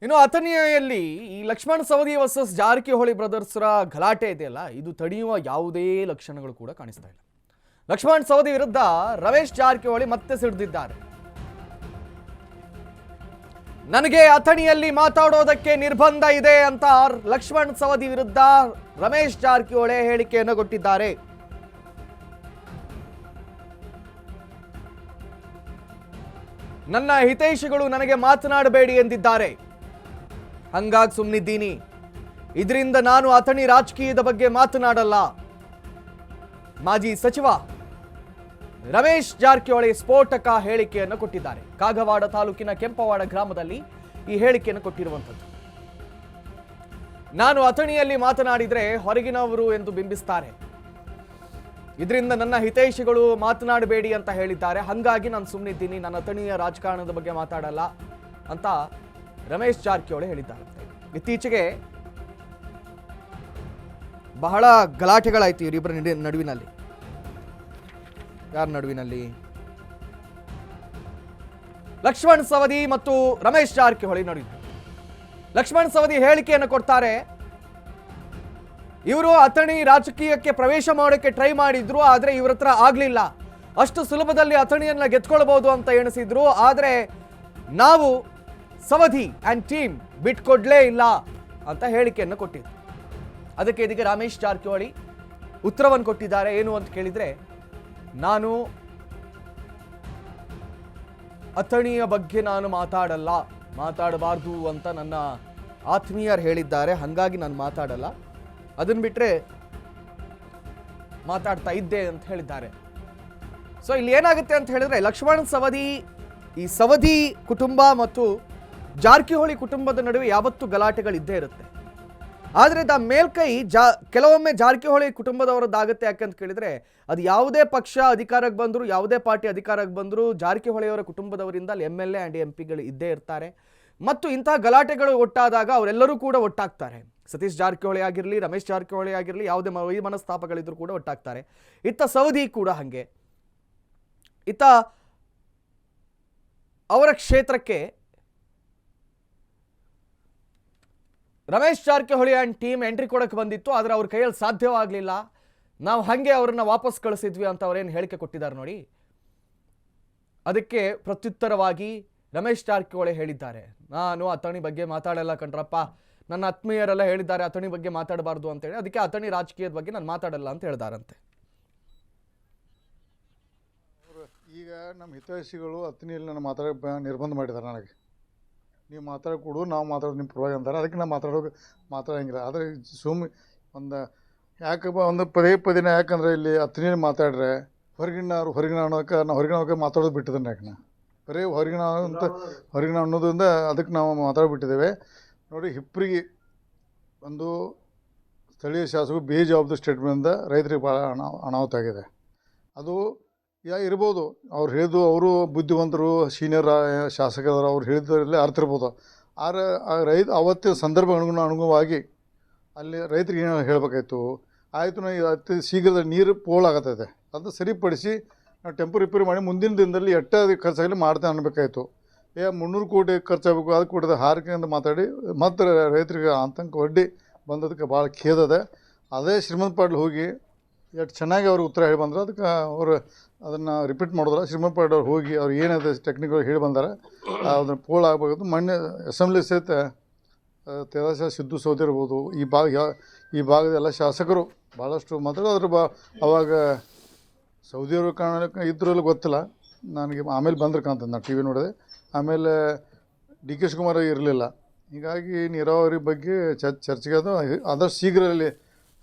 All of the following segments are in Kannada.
ಇನ್ನು ಅಥಣಿಯಲ್ಲಿ ಈ ಲಕ್ಷ್ಮಣ್ ಸವದಿ ವರ್ಸಸ್ ಜಾರಕಿಹೊಳಿ ಬ್ರದರ್ಸ್ರ ಗಲಾಟೆ ಇದೆಯಲ್ಲ, ಇದು ತಡೆಯುವ ಯಾವುದೇ ಲಕ್ಷಣಗಳು ಕೂಡ ಕಾಣಿಸ್ತಾ ಇಲ್ಲ. ಲಕ್ಷ್ಮಣ್ ಸವದಿ ವಿರುದ್ಧ ರಮೇಶ್ ಜಾರಕಿಹೊಳಿ ಮತ್ತೆ ಸಿಡಿದಿದ್ದಾರೆ. ನನಗೆ ಅಥಣಿಯಲ್ಲಿ ಮಾತಾಡೋದಕ್ಕೆ ನಿರ್ಬಂಧ ಇದೆ ಅಂತ ಲಕ್ಷ್ಮಣ್ ಸವದಿ ವಿರುದ್ಧ ರಮೇಶ್ ಜಾರಕಿಹೊಳಿ ಹೇಳಿಕೆಯನ್ನು ಕೊಟ್ಟಿದ್ದಾರೆ. ನನ್ನ ಹಿತೈಷಿಗಳು ನನಗೆ ಮಾತನಾಡಬೇಡಿ ಎಂದಿದ್ದಾರೆ. ಹಂಗಾಗಿ ಸುಮ್ಮನಿದ್ದೀನಿ. ಇದರಿಂದ ನಾನು ಅಥಣಿ ರಾಜಕೀಯದ ಬಗ್ಗೆ ಮಾತನಾಡಲ್ಲ. ಮಾಜಿ ಸಚಿವ ರಮೇಶ್ ಜಾರಕಿಹೊಳಿ ಸ್ಫೋಟಕ ಹೇಳಿಕೆಯನ್ನು ಕೊಟ್ಟಿದ್ದಾರೆ. ಕಾಗವಾಡ ತಾಲೂಕಿನ ಕೆಂಪವಾಡ ಗ್ರಾಮದಲ್ಲಿ ಈ ಹೇಳಿಕೆಯನ್ನು ಕೊಟ್ಟಿರುವಂಥದ್ದು. ನಾನು ಅಥಣಿಯಲ್ಲಿ ಮಾತನಾಡಿದ್ರೆ ಹೊರಗಿನವರು ಎಂದು ಬಿಂಬಿಸ್ತಾರೆ. ಇದರಿಂದ ನನ್ನ ಹಿತೈಷಿಗಳು ಮಾತನಾಡಬೇಡಿ ಅಂತ ಹೇಳಿದ್ದಾರೆ. ಹಾಗಾಗಿ ನಾನು ಸುಮ್ಮನಿದ್ದೀನಿ, ನನ್ನ ಅಥಣಿಯ ರಾಜಕಾರಣದ ಬಗ್ಗೆ ಮಾತಾಡಲ್ಲ ಅಂತ ರಮೇಶ್ ಜಾರಕಿಹೊಳಿ ಹೇಳಿದ್ದಾರೆ. ಇತ್ತೀಚೆಗೆ ಬಹಳ ಗಲಾಟೆಗಳಾಯ್ತು ಇವರಿಬ್ಬರ ನಡುವಿನಲ್ಲಿ. ಯಾರ ನಡುವಿನಲ್ಲಿ? ಲಕ್ಷ್ಮಣ್ ಸವದಿ ಮತ್ತು ರಮೇಶ್ ಜಾರಕಿಹೊಳಿ ನಡುವೆ. ಲಕ್ಷ್ಮಣ್ ಸವದಿ ಹೇಳಿಕೆಯನ್ನು ಕೊಡ್ತಾರೆ. ಇವರು ಅಥಣಿ ರಾಜಕೀಯಕ್ಕೆ ಪ್ರವೇಶ ಮಾಡೋಕ್ಕೆ ಟ್ರೈ ಮಾಡಿದ್ರು, ಆದರೆ ಇವ್ರ ಹತ್ರ ಆಗ್ಲಿಲ್ಲ. ಅಷ್ಟು ಸುಲಭದಲ್ಲಿ ಅಥಣಿಯನ್ನ ಗೆದ್ಕೊಳ್ಬಹುದು ಅಂತ ಎಣಿಸಿದ್ರು, ಆದರೆ ನಾವು ಸವದಿ ಅಂಡ್ ಟೀಮ್ ಬಿಟ್ಕೊಡ್ಲೇ ಇಲ್ಲ ಅಂತ ಹೇಳಿಕೆಯನ್ನು ಕೊಟ್ಟಿದ್ರು. ಅದಕ್ಕೆ ಇದೀಗ ರಮೇಶ್ ಜಾರಕಿಹೊಳಿ ಉತ್ತರವನ್ನು ಕೊಟ್ಟಿದ್ದಾರೆ. ಏನು ಅಂತ ಕೇಳಿದ್ರೆ, ನಾನು ಅಥಣಿಯ ಬಗ್ಗೆ ನಾನು ಮಾತಾಡಬಾರ್ದು ಅಂತ ನನ್ನ ಆತ್ಮೀಯರು ಹೇಳಿದ್ದಾರೆ. ಹಾಗಾಗಿ ನಾನು ಮಾತಾಡಲ್ಲ, ಅದನ್ನ ಬಿಟ್ರೆ ಮಾತಾಡ್ತಾ ಇದ್ದೆ ಅಂತ ಹೇಳಿದ್ದಾರೆ. ಸೊ ಇಲ್ಲಿ ಏನಾಗುತ್ತೆ ಅಂತ ಹೇಳಿದ್ರೆ, ಲಕ್ಷ್ಮಣ್ ಸವದಿ, ಈ ಸವದಿ ಕುಟುಂಬ ಮತ್ತು ಜಾರಕಿಹೊಳಿ ಕುಟುಂಬದ ನಡುವೆ ಯಾವತ್ತೂ ಗಲಾಟೆಗಳಿದ್ದೇ ಇರುತ್ತೆ. ಆದರೆ ಮೇಲ್ಕೈ ಕೆಲವೊಮ್ಮೆ ಜಾರಕಿಹೊಳಿ ಕುಟುಂಬದವರದ್ದಾಗುತ್ತೆ. ಯಾಕಂತ ಕೇಳಿದ್ರೆ, ಅದು ಯಾವುದೇ ಪಕ್ಷ ಅಧಿಕಾರಕ್ಕೆ ಬಂದರೂ, ಯಾವುದೇ ಪಾರ್ಟಿ ಅಧಿಕಾರಕ್ಕೆ ಬಂದರೂ ಜಾರಕಿಹೊಳಿಯವರ ಕುಟುಂಬದವರಿಂದ ಅಲ್ಲಿ MLA ಆ್ಯಂಡ್ MP ಇದ್ದೇ ಇರ್ತಾರೆ. ಮತ್ತು ಇಂತಹ ಗಲಾಟೆಗಳು ಒಟ್ಟಾದಾಗ ಅವರೆಲ್ಲರೂ ಕೂಡ ಒಟ್ಟಾಗ್ತಾರೆ. ಸತೀಶ್ ಜಾರಕಿಹೊಳಿ ಆಗಿರಲಿ, ರಮೇಶ್ ಜಾರಕಿಹೊಳಿ ಆಗಿರಲಿ, ಯಾವುದೇ ಮನಸ್ತಾಪಗಳಿದ್ರು ಕೂಡ ಒಟ್ಟಾಗ್ತಾರೆ. ಇತ್ತ ಸವದಿ ಕೂಡ ಹಾಗೆ. ಇತ್ತ ಅವರ ಕ್ಷೇತ್ರಕ್ಕೆ Ramesh Jarkiholi and team entry ಕೊಡಕ್ಕೆ ಬಂದಿತ್ತು, ಆದರೆ ಅವ್ರ ಕೈಯಲ್ಲಿ ಸಾಧ್ಯವಾಗಲಿಲ್ಲ. ನಾವು ಹಾಗೆ ಅವ್ರನ್ನ ವಾಪಸ್ ಕಳಿಸಿದ್ವಿ ಅಂತ ಅವ್ರೇನು ಹೇಳಿಕೆ ಕೊಟ್ಟಿದ್ದಾರೆ ನೋಡಿ. ಅದಕ್ಕೆ ಪ್ರತ್ಯುತ್ತರವಾಗಿ ರಮೇಶ್ ಜಾರಕಿಹೊಳಿ ಹೇಳಿದ್ದಾರೆ, ನಾನು ಅಥಣಿ ಬಗ್ಗೆ ಮಾತಾಡಲ್ಲ ಕಣ್ರಪ್ಪ, ನನ್ನ ಆತ್ಮೀಯರೆಲ್ಲ ಹೇಳಿದ್ದಾರೆ ಅಥಣಿ ಬಗ್ಗೆ ಮಾತಾಡಬಾರ್ದು ಅಂತೇಳಿ, ಅದಕ್ಕೆ ಅಥಣಿ ರಾಜಕೀಯದ ಬಗ್ಗೆ ನಾನು ಮಾತಾಡಲ್ಲ ಅಂತ ಹೇಳಿದಾರಂತೆ. ಈಗ ನಮ್ಮ ಹಿತೈಷಿಗಳು ಅಥಣಿಯಲ್ಲಿ ನಾನು ಮಾತಾಡೋಕೆ ನಿರ್ಬಂಧ ಮಾಡಿದ್ದಾರೆ. ನನಗೆ ನೀವು ಮಾತಾಡೋದು ನಾವು ಮಾತಾಡೋದು ನಿಮ್ಮ ಪರವಾಗಿ ಅಂತಾರೆ. ಅದಕ್ಕೆ ನಾನು ಮಾತಾಡೋಂಗಿಲ್ಲ. ಆದರೆ ಒಂದು ಯಾಕಪ್ಪ ಒಂದು ಪದೇ ಯಾಕಂದರೆ ಇಲ್ಲಿ ಅಥಣಿಯಲ್ಲಿ ಮಾತಾಡ್ರೆ ಹೊರಗಿನ ಅನ್ನೋಕೆ ಮಾತಾಡೋದು ಬಿಟ್ಟಿದ್ದಾನೆ. ಯಾಕೆ ನಾ ಬರೀ ಹೊರಗಿನ ಅನ್ನೋದ್ರಿಂದ ಅದಕ್ಕೆ ನಾವು ಮಾತಾಡ್ಬಿಟ್ಟಿದ್ದೇವೆ ನೋಡಿ. ಹಿಪ್ಪರಿಗೆ ಒಂದು ಸ್ಥಳೀಯ ಶಾಸಕರು ಬೇಜವಾಬ್ದಾರಿ ಸ್ಟೇಟ್ಮೆಂಟಿಂದ ರೈತರಿಗೆ ಭಾಳ ಅನಾಹುತ ಆಗಿದೆ. ಅದು ಇರ್ಬೋದು, ಅವ್ರು ಹೇಳಿದ್ದು, ಅವರು ಬುದ್ಧಿವಂತರು, ಸೀನಿಯರ್ ಶಾಸಕರು, ಅವ್ರು ಹೇಳಿದ್ರಲ್ಲಿ ಅರ್ಥ ಇರ್ಬೋದು. ಆದರೆ ಅವತ್ತಿನ ಸಂದರ್ಭ ಅನುಗುಣವಾಗಿ ಅಲ್ಲಿ ರೈತರಿಗೆ ಏನು ಹೇಳಬೇಕಾಯ್ತು, ಆಯಿತು ನಾವು ಅತಿ ಶೀಘ್ರದಲ್ಲಿ ನೀರು ಪೋಲಾಗತ್ತೈತೆ ಅದು ಸರಿಪಡಿಸಿ ನಾವು ಟೆಂಪೋ ರಿಪೇರಿ ಮಾಡಿ ಮುಂದಿನ ದಿನದಲ್ಲಿ ಖರ್ಚಾಗಲಿ ಮಾಡ್ತೇನೆ ಅನ್ಬೇಕಾಯ್ತು. 300 ಕೋಟಿ ಖರ್ಚಾಗಬೇಕು, ಅದು ಕೊಟ್ಟಿದೆ ಹಾರಿಕೆ ಅಂತ ಮಾತಾಡಿ ಮತ್ತು ರೈತರಿಗೆ ಆತಂಕ ಒಡ್ಡಿ ಬಂದದಕ್ಕೆ ಭಾಳ ಖೇದದೆ. ಅದೇ ಶ್ರೀಮಂತ್ ಪಾಟೀಲ್ ಹೋಗಿ ಎಷ್ಟು ಚೆನ್ನಾಗಿ ಅವ್ರಿಗೆ ಉತ್ತರ ಹೇಳಿ ಬಂದ್ರೆ, ಅದಕ್ಕೆ ಅವರು ಅದನ್ನು ರಿಪೀಟ್ ಮಾಡಿದ್ರೆ ಶ್ರೀಮಂತ್ ಪಾಟೀಲ್ ಅವ್ರು ಹೋಗಿ ಅವ್ರು ಏನಿದೆ ಟೆಕ್ನಿಕಲ್ ಹೇಳಿ ಬಂದಾರೆ, ಅದನ್ನು ಪೋಲ್ ಆಗಬೇಕು. ಮೊನ್ನೆ ಅಸೆಂಬ್ಲಿ ಸಹಿತ ತೇಜಸ್ವಿ ಸಿದ್ದು ಸೌದಿ ಇರ್ಬೋದು, ಈ ಭಾಗದ ಎಲ್ಲ ಶಾಸಕರು ಭಾಳಷ್ಟು ಮಾತಾಡೋದ್ರ ಅವಾಗ ಸೌದಿಯವರು ಕಾಣಕ್ಕೆ ಇದ್ರಲ್ಲಿ ಗೊತ್ತಿಲ್ಲ ನನಗೆ. ಆಮೇಲೆ ಬಂದ್ರೆ ಕಾಣ್ತದೆ, ನಾನು TV ನೋಡಿದೆ. ಆಮೇಲೆ DK ಶಿವಕುಮಾರ್ ಇರಲಿಲ್ಲ. ಹೀಗಾಗಿ ನೀರಾವರಿ ಬಗ್ಗೆ ಚರ್ಚೆಗೆ ಆದಷ್ಟು ಶೀಘ್ರದಲ್ಲಿ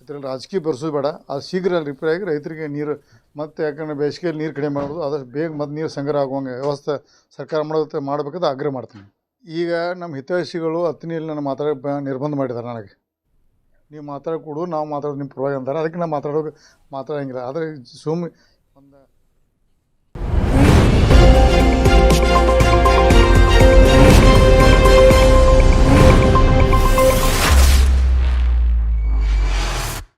ಇದರಲ್ಲಿ ರಾಜಕೀಯ ಬರ್ಸೋದು ಬೇಡ. ಅದು ಶೀಘ್ರ ರಿಪೇರಿ ಆಗಿ ರೈತರಿಗೆ ನೀರು ಮತ್ತು ಯಾಕಂದರೆ ಬೇಸಿಗೆಯಲ್ಲಿ ನೀರು ಕಡಿಮೆ ಮಾಡೋದು, ಆದಷ್ಟು ಬೇಗ ಮತ್ತು ನೀರು ಸಂಗ್ರಹ ಆಗುವಂಗೆ ವ್ಯವಸ್ಥೆ ಸರ್ಕಾರ ಮಾಡಬೇಕಂತ ಆಗ್ರಹ ಮಾಡ್ತೀನಿ. ಈಗ ನಮ್ಮ ಹಿತೈಷಿಗಳು ಅಥಣಿಯಲ್ಲಿ ನಾನು ಮಾತಾಡೋಕೆ ನಿರ್ಬಂಧ ಮಾಡಿದ್ದಾರೆ. ನನಗೆ ನೀವು ಮಾತಾಡೋದು ನಾವು ಮಾತಾಡೋದು ನಿಮ್ಮ ಪರವಾಗಿ ಅಂತಾರೆ. ಅದಕ್ಕೆ ನಾನು ಮಾತಾಡೋಂಗಿಲ್ಲ. ಆದರೆ ಒಂದು